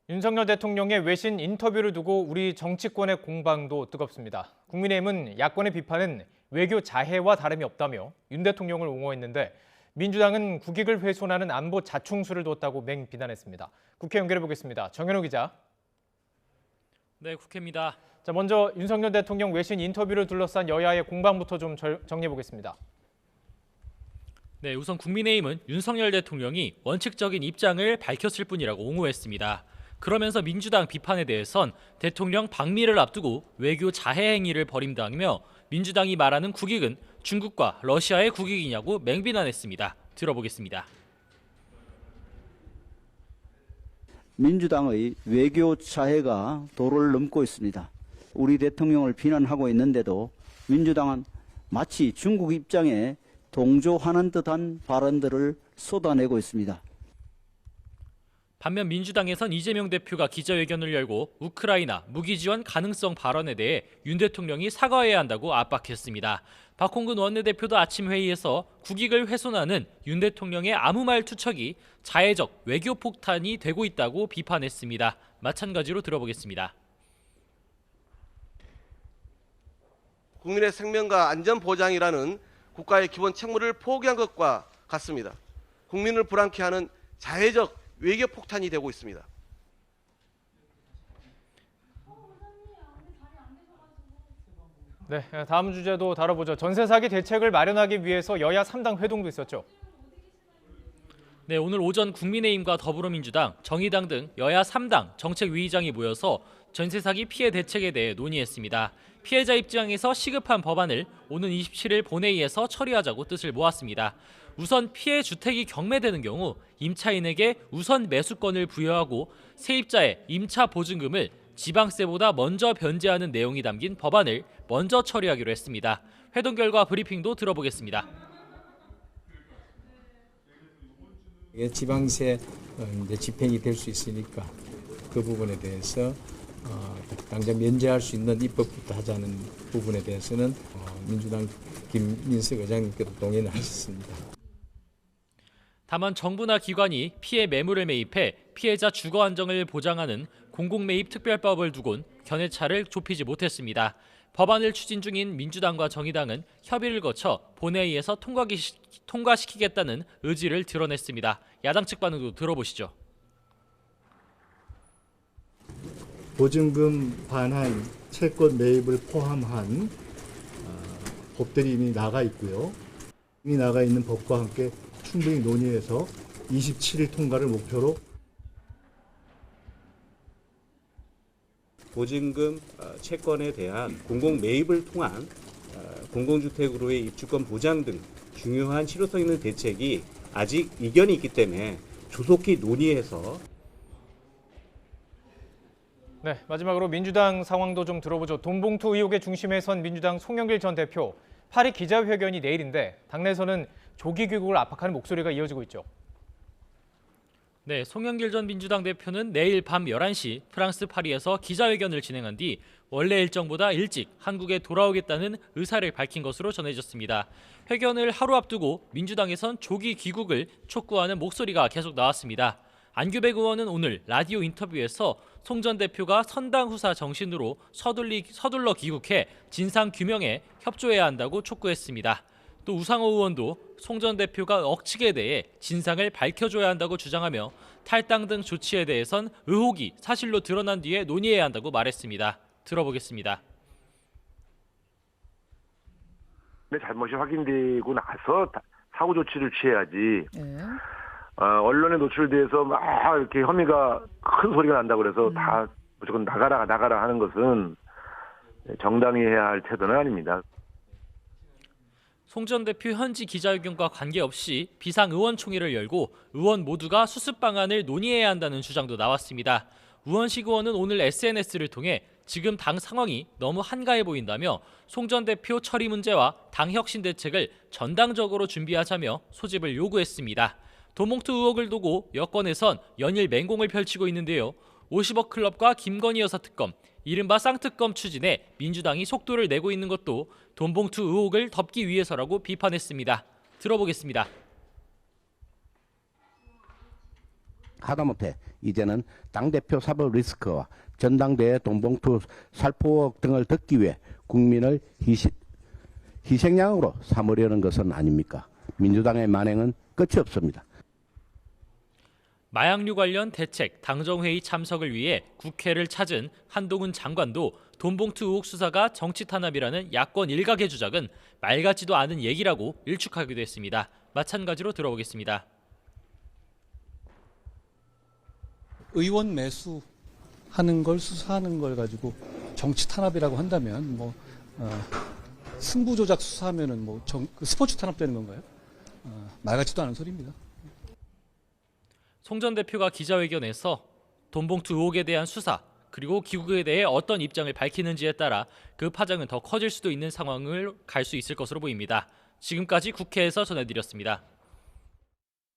윤석열 대통령의 외신 인터뷰를 두고 우리 정치권의 공방도 뜨겁습니다. 국민의힘은 야권의 비판은 외교 자해와 다름이 없다며 윤 대통령을 옹호했는데 민주당은 국익을 훼손하는 안보 자충수를 뒀다고 맹비난했습니다. 국회 연결해 보겠습니다. 정현호 기자. 네, 국회입니다. 자, 먼저 윤석열 대통령 외신 인터뷰를 둘러싼 여야의 공방부터 좀 정리해 보겠습니다. 네, 우선 국민의힘은 윤석열 대통령이 원칙적인 입장을 밝혔을 뿐이라고 옹호했습니다. 그러면서 민주당 비판에 대해선 대통령 방미를 앞두고 외교 자해 행위를 벌인다며 민주당이 말하는 국익은 중국과 러시아의 국익이냐고 맹비난했습니다. 들어보겠습니다. 민주당의 외교 자해가 도를 넘고 있습니다. 우리 대통령을 비난하고 있는데도 민주당은 마치 중국 입장에 동조하는 듯한 발언들을 쏟아내고 있습니다. 반면 민주당에선 이재명 대표가 기자회견을 열고 우크라이나 무기 지원 가능성 발언에 대해 윤 대통령이 사과해야 한다고 압박했습니다. 박홍근 원내대표도 아침 회의에서 국익을 훼손하는 윤 대통령의 아무 말 투척이 자해적 외교 폭탄이 되고 있다고 비판했습니다. 마찬가지로 들어보겠습니다. 국민의 생명과 안전 보장이라는 국가의 기본 책무를 포기한 것과 같습니다. 국민을 불안케 하는 자해적 외교 폭탄이 되고 있습니다. 네, 다음 주제도 다뤄보죠. 전세 사기 대책을 마련하기 위해서 여야 3당 회동도 있었죠. 네, 오늘 오전 국민의힘과 더불어민주당, 정의당 등 여야 3당 정책위의장이 모여서 전세 사기 피해 대책에 대해 논의했습니다. 피해자 입장에서 시급한 법안을 오는 27일 본회의에서 처리하자고 뜻을 모았습니다. 우선 피해 주택이 경매되는 경우 임차인에게 우선 매수권을 부여하고 세입자의 임차 보증금을 지방세보다 먼저 변제하는 내용이 담긴 법안을 먼저 처리하기로 했습니다. 회동 결과 브리핑도 들어보겠습니다. 지방세 이제 집행이 될 수 있으니까 그 부분에 대해서 당장 면제할 수 있는 입법부터 하자는 부분에 대해서는 민주당 김민석 의장님께도 동의를 하셨습니다. 다만 정부나 기관이 피해 매물을 매입해 피해자 주거 안정을 보장하는 공공매입 특별법을 두곤 견해차를 좁히지 못했습니다. 법안을 추진 중인 민주당과 정의당은 협의를 거쳐 본회의에서 통과시키겠다는 의지를 드러냈습니다. 야당 측 반응도 들어보시죠. 보증금 반환, 채권 매입을 포함한 법들이 이미 나가 있고요. 이미 나가 있는 법과 함께 충분히 논의해서 27일 통과를 목표로 보증금 채권에 대한 공공 매입을 통한 공공주택으로의 입주권 보장 등 중요한 실효성 있는 대책이 아직 이견이 있기 때문에 조속히 논의해서. 네, 마지막으로 민주당 상황도 좀 들어보죠. 돈봉투 의혹의 중심에 선 민주당 송영길 전 대표. 파리 기자회견이 내일인데 당내에서는 조기 귀국을 압박하는 목소리가 이어지고 있죠. 네, 송영길 전 민주당 대표는 내일 밤 11시 프랑스 파리에서 기자회견을 진행한 뒤 원래 일정보다 일찍 한국에 돌아오겠다는 의사를 밝힌 것으로 전해졌습니다. 회견을 하루 앞두고 민주당에선 조기 귀국을 촉구하는 목소리가 계속 나왔습니다. 안규백 의원은 오늘 라디오 인터뷰에서 송 전 대표가 선당 후사 정신으로 서둘러 귀국해 진상 규명에 협조해야 한다고 촉구했습니다. 또 우상호 의원도 송 전 대표가 억측에 대해 진상을 밝혀줘야 한다고 주장하며 탈당 등 조치에 대해선 의혹이 사실로 드러난 뒤에 논의해야 한다고 말했습니다. 들어보겠습니다. 잘못이 확인되고 나서 사후 조치를 취해야지. 언론에 노출돼서 막 이렇게 혐의가 큰 소리가 난다고 그래서 다 무조건 나가라 하는 것은 정당이 해야 할 태도는 아닙니다. 송 전 대표 현지 기자회견과 관계없이 비상의원총회를 열고 의원 모두가 수습 방안을 논의해야 한다는 주장도 나왔습니다. 우원식 의원은 오늘 SNS를 통해 지금 당 상황이 너무 한가해 보인다며 송 전 대표 처리 문제와 당 혁신 대책을 전당적으로 준비하자며 소집을 요구했습니다. 돈봉투 의혹을 두고 여권에선 연일 맹공을 펼치고 있는데요. 50억 클럽과 김건희 여사 특검, 이른바 쌍특검 추진에 민주당이 속도를 내고 있는 것도 돈봉투 의혹을 덮기 위해서라고 비판했습니다. 들어보겠습니다. 하다못해 이제는 당대표 사법 리스크와 전당대회 돈봉투 살포 등을 덮기 위해 국민을 희생양으로 삼으려는 것은 아닙니까? 민주당의 만행은 끝이 없습니다. 마약류 관련 대책 당정회의 참석을 위해 국회를 찾은 한동훈 장관도 돈봉투 의혹 수사가 정치 탄압이라는 야권 일각의 주장은 말 같지도 않은 얘기라고 일축하기도 했습니다. 마찬가지로 들어보겠습니다. 의원 매수하는 걸 수사하는 걸 가지고 정치 탄압이라고 한다면 승부 조작 수사하면은 스포츠 탄압 되는 건가요? 말 같지도 않은 소리입니다. 송 전 대표가 기자회견에서 돈봉투 의혹에 대한 수사 그리고 귀국에 대해 어떤 입장을 밝히는지에 따라 그 파장은 더 커질 수도 있는 상황을 갈 수 있을 것으로 보입니다. 지금까지 국회에서 전해드렸습니다.